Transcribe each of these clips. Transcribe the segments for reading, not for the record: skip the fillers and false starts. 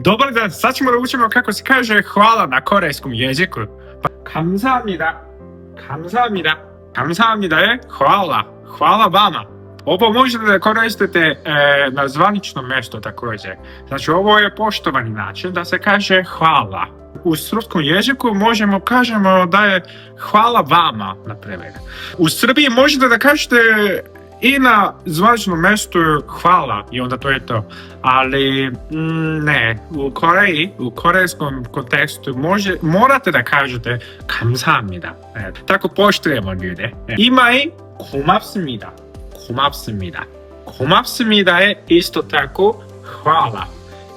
Dobar dan, sad ćemo da učimo kako se kaže hvala na korejskom jeziku. 감사합니다. 감사합니다. 감사합니다 je hvala. Hvala vama. Ovo možete da koristite na zvaničnom mjestu također. Znači ovo je poštovani način da se kaže hvala. U srpskom jeziku kažemo da je hvala vama, na primjer. U Srbiji možete da kažete i na zvaničnom mjestu hvala i onda to je to. Ali ne, u korejskom kontekstu morate da kažete 감사합니다. Tako poštujemo ljude. Ima i 고맙습니다. 고맙습니다. 고맙습니다 je isto tako hvala.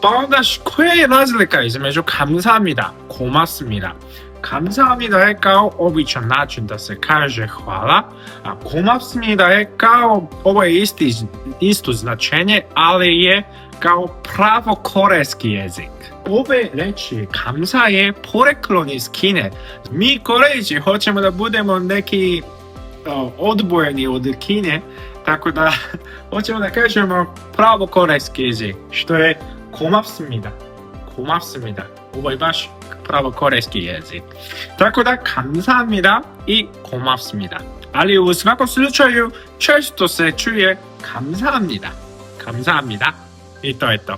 Pa onda koja je razlika između 감사합니다, 고맙습니다? 감사합니다 je kao običan način da se kaže hvala, a 고맙습니다 je kao, ovo je isto značenje, ali je kao pravo korejski jezik. Ove reči 감사 je poreklon iz Kine. Mi Korejci hoćemo da budemo neki odbojeni od Kine, tako da hoćemo da kažemo pravo korejski jezik, što je 고맙습니다. 고맙습니다. Ovo je baš pravo korejski jezik. Tako da 감사합니다 i 고맙습니다. Ali u svakom slučaju često se čuje 감사합니다. 감사합니다. I to je to.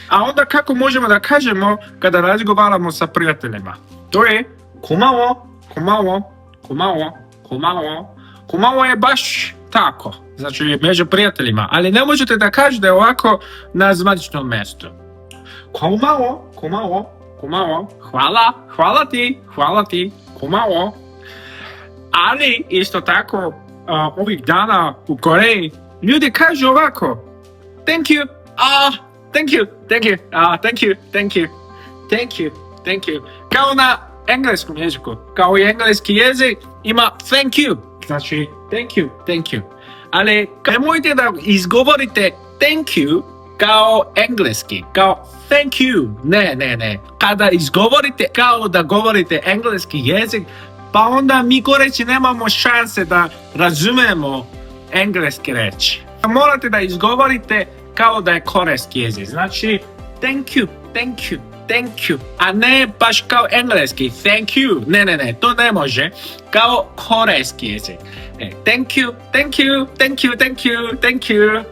A onda kako možemo da kažemo kada razgovaramo sa prijateljima? To je 고마워, 고마워, 고마워, 고마워. 고마워 je baš tako. Znači među prijateljima. Ali ne možete da kažete ovako na zvaničnom mjestu. 고마워, 고마워, 고마워. Hvala, hvala ti, 고마워. Ali isto tako ovih dana u Koreji ljudi kažu ovako. Thank you, thank you, thank you, thank you, thank you, thank you, thank you. Kao na engleskom jeziku. Kao i engleski jezik ima thank you. Znači thank you, thank you. Ali nemojte da izgovorite thank you kao engleski, kao thank you. Ne. Kada izgovorite kao da govorite engleski jezik, pa onda mi Korejci nemamo šanse da razumemo engleske reči. Morate da izgovorite kao da je korejski jezik. Znači thank you, thank you, thank you. A ne baš kao engleski thank you. Ne, to ne može. Kao korejski jezik. Thank you, thank you, thank you, thank you, thank you.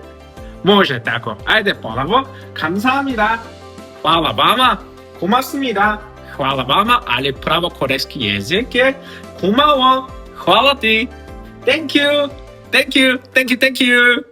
Može tako. Ajde ponovo. 감사합니다. Hvala vama. 고맙습니다. Hvala vama, ali pravo korejski jezik je 고마워. Hvala ti. Thank you. Thank you. Thank you. Thank you.